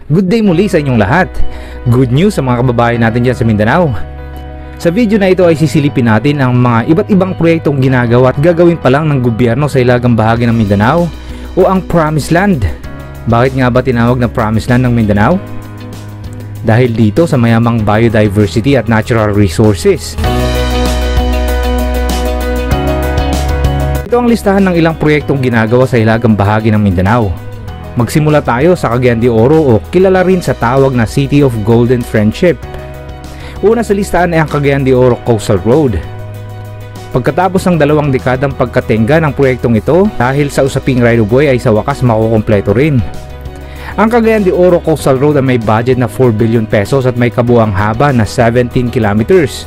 Good day muli sa inyong lahat. Good news sa mga kababayan natin dyan sa Mindanao. Sa video na ito ay sisilipin natin ang mga iba't ibang proyektong ginagawa at gagawin pa lang ng gobyerno sa ilagang bahagi ng Mindanao o ang Promised Land. Bakit nga ba tinawag na Promised Land ng Mindanao? Dahil dito sa mayamang biodiversity at natural resources. Ito ang listahan ng ilang proyektong ginagawa sa ilagang bahagi ng Mindanao. Magsimula tayo sa Cagayan de Oro o kilala rin sa tawag na City of Golden Friendship. Una sa listahan ay ang Cagayan de Oro Coastal Road. Pagkatapos ng 2 dekadang pagkatenga ng proyektong ito, dahil sa usaping right-of-way ay sa wakas makukumpleto rin. Ang Cagayan de Oro Coastal Road ay may budget na 4 billion pesos at may kabuang haba na 17 kilometers.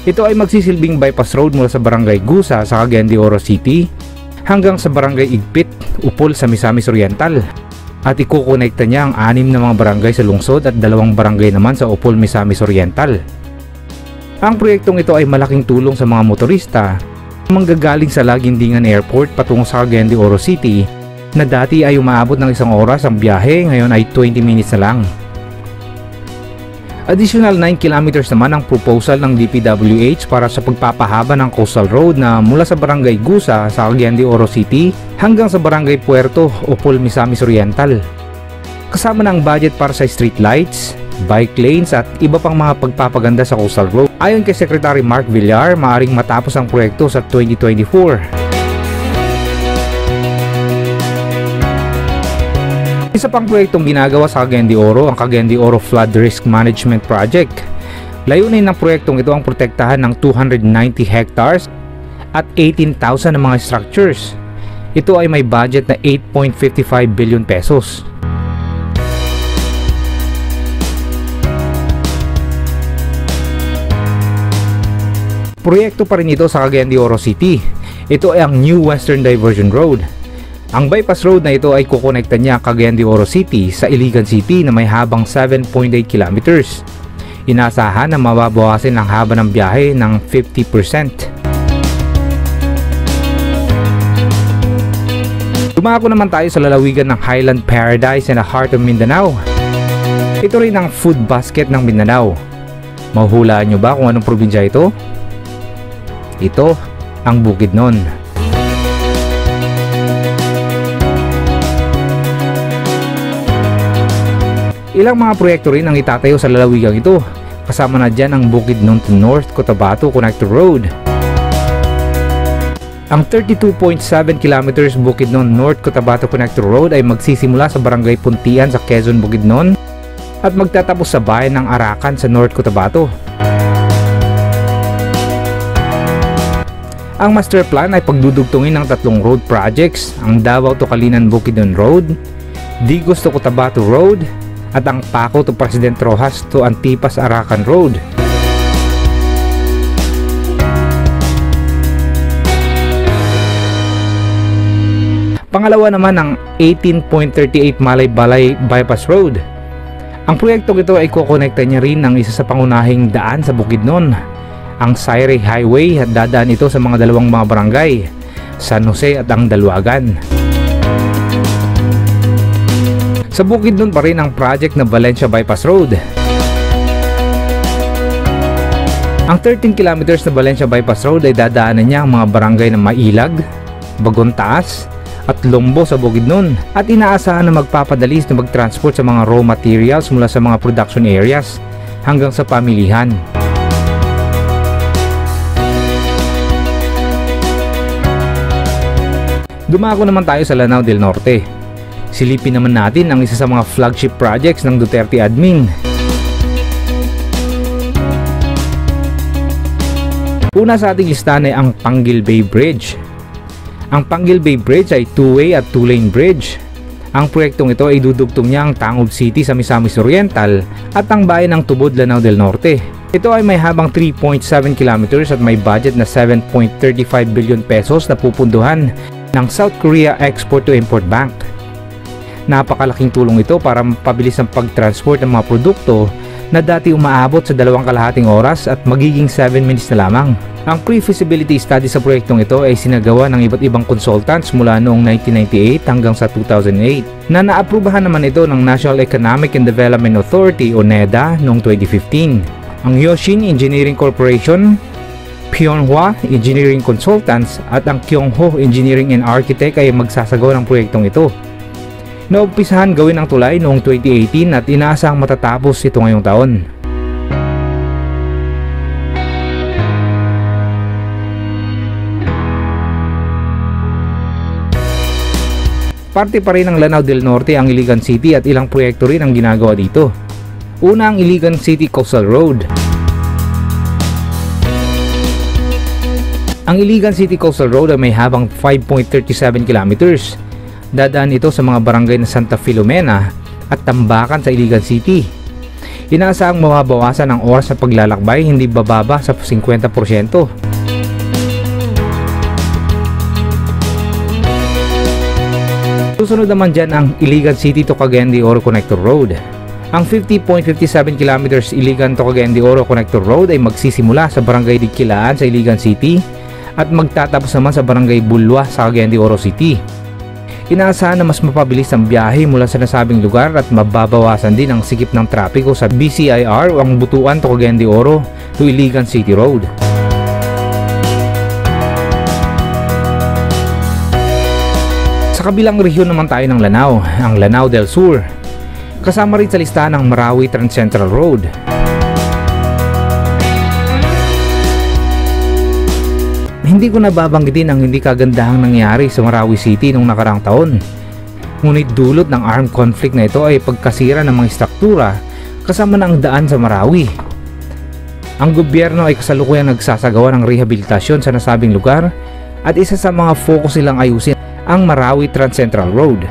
Ito ay magsisilbing bypass road mula sa Barangay Gusa sa Cagayan de Oro City hanggang sa Barangay Igpit, Upol sa Misamis Oriental, at ikukonekta niya ang 6 na mga barangay sa lungsod at 2 barangay naman sa Upol, Misamis Oriental. Ang proyektong ito ay malaking tulong sa mga motorista manggagaling sa Laguindingan Airport patungo sa Cagayan de Oro City na dati ay umaabot ng 1 oras ang biyahe, ngayon ay 20 minutes na lang. Additional 9 kilometers naman ang proposal ng DPWH para sa pagpapahaba ng coastal road na mula sa Barangay Gusa sa Cagayan de Oro City hanggang sa Barangay Puerto, Upol, Misamis Oriental. Kasama ng budget para sa street lights, bike lanes at iba pang mga pagpapaganda sa coastal road. Ayon kay Secretary Mark Villar, maaaring matapos ang proyekto sa 2024. Isa pang proyektong ginagawa sa Cagayan de Oro, ang Cagayan de Oro Flood Risk Management Project. Layunin ng proyektong ito ang protektahan ng 290 hectares at 18,000 na mga structures. Ito ay may budget na 8.55 billion pesos. Proyekto pa rin ito sa Cagayan de Oro City. Ito ay ang New Western Diversion Road. Ang bypass road na ito ay kukonekta niya Cagayan de Oro City sa Iligan City na may habang 7.8 kilometers. Inasahan na mababawasan ang haba ng biyahe ng 50%. Dumako naman tayo sa lalawigan ng Highland Paradise and the Heart of Mindanao. Ito rin ang food basket ng Mindanao. Mahuhulaan nyo ba kung anong probinsya ito? Ito ang Bukidnon. Ilang mga proyekto rin ang itatayo sa lalawigang ito. Kasama na dyan ang Bukidnon to North Cotabato Connector Road. Ang 32.7 kilometers Bukidnon North Cotabato Connector Road ay magsisimula sa Barangay Puntian sa Quezon, Bukidnon at magtatapos sa bayan ng Arakan sa North Cotabato. Ang master plan ay pagdudugtungin ng 3 road projects, ang Davao to Calinan Bukidnon Road, Digos to Cotabato Road, at ang Paco to President Roxas to Antipas Arakan Road. Pangalawa naman ang 18.38 Malay-Balay Bypass Road. Ang proyektong ito ay kukonekta niya rin ng isa sa pangunahing daan sa Bukidnon, ang Sayre Highway, at dadaan ito sa mga 2 mga barangay, San Jose at ang Daluagan. Sa Bukidnon pa rin ang project na Valencia Bypass Road. Ang 13 kilometers na Valencia Bypass Road ay dadaanan niya ang mga barangay na Mailag, Bagong Taas at Lombo sa Bukidnon at inaasahan na magpapadalis na mag-transport sa mga raw materials mula sa mga production areas hanggang sa pamilihan. Dumako naman tayo sa Lanao del Norte. Silipin naman natin ang isa sa mga flagship projects ng Duterte admin. Una sa ating listahan ay ang Panguil Bay Bridge. Ang Panguil Bay Bridge ay 2-way at 2-lane bridge. Ang proyektong ito ay dudugtong niya ang Tangub City sa Misamis Oriental at ang bayan ng Tubod, Lanao del Norte. Ito ay may habang 3.7 kilometers at may budget na 7.35 billion pesos na pupunduhan ng South Korea Export to Import Bank. Napakalaking tulong ito para mapabilis ang pag-transport ng mga produkto na dati umaabot sa 2.5 oras at magiging 7 minutes na lamang. Ang pre-feasibility study sa proyektong ito ay sinagawa ng iba't ibang consultants mula noong 1998 hanggang sa 2008 na naaprubahan naman ito ng National Economic and Development Authority o NEDA noong 2015. Ang Yoshin Engineering Corporation, Pyeonghwa Engineering Consultants at ang Kyungho Engineering and Architect ay magsasagawa ng proyektong ito. Naumpisahan gawin ang tulay noong 2018 at inaasahang matatapos ito ngayong taon. Parte pa rin ng Lanao del Norte ang Iligan City at ilang proyekto rin ang ginagawa dito. Una ang Iligan City Coastal Road. Ang Iligan City Coastal Road ay may habang 5.37 kilometers. Dadaan ito sa mga barangay na Santa Filomena at Tambakan sa Iligan City. Inaasahang mababawasan ang oras sa paglalakbay hindi bababa sa 50%. Susunod naman dyan ang Iligan City to Cagayan de Oro Connector Road. Ang 50.57 kilometers Iligan to Cagayan de Oro Connector Road ay magsisimula sa Barangay Dikilaan sa Iligan City at magtatapos naman sa Barangay Bulwa sa Cagayan de Oro City. Inaasahan na mas mapabilis ang biyahe mula sa nasabing lugar at mababawasan din ang sikip ng trapiko sa BCIR o ang Butuan to Cagayan de Oro to Iligan City Road. Sa kabilang rehiyon naman tayo ng Lanao, ang Lanao del Sur. Kasama rin sa listahan ng Marawi Trans Central Road. Hindi ko nababanggitin ang hindi kagandahang nangyari sa Marawi City noong nakarang taon. Ngunit dulot ng armed conflict na ito ay pagkasira ng mga struktura kasama ng daan sa Marawi. Ang gobyerno ay kasalukuyang nagsasagawa ng rehabilitasyon sa nasabing lugar at isa sa mga focus nilang ayusin ang Marawi Trans Central Road.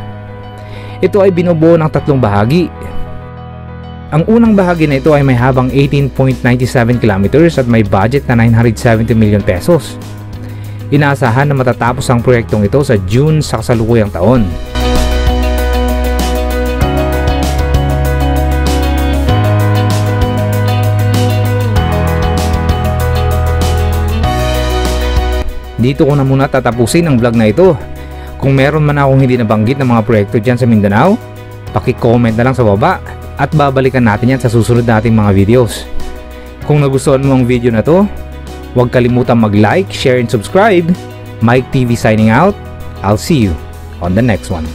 Ito ay binubuo ng tatlong bahagi. Ang unang bahagi na ito ay may habang 18.97 kilometers at may budget na 970 million pesos. Inaasahan na matatapos ang proyektong ito sa June sa kasalukuyang taon. Dito ko na muna tatapusin ang vlog na ito. Kung meron man akong hindi nabanggit ng mga proyekto dyan sa Mindanao, paki-comment na lang sa baba at babalikan natin yan sa susunod nating mga videos. Kung nagustuhan mo ang video na to, huwag kalimutan mag-like, share and subscribe. Mike TV signing out. I'll see you on the next one.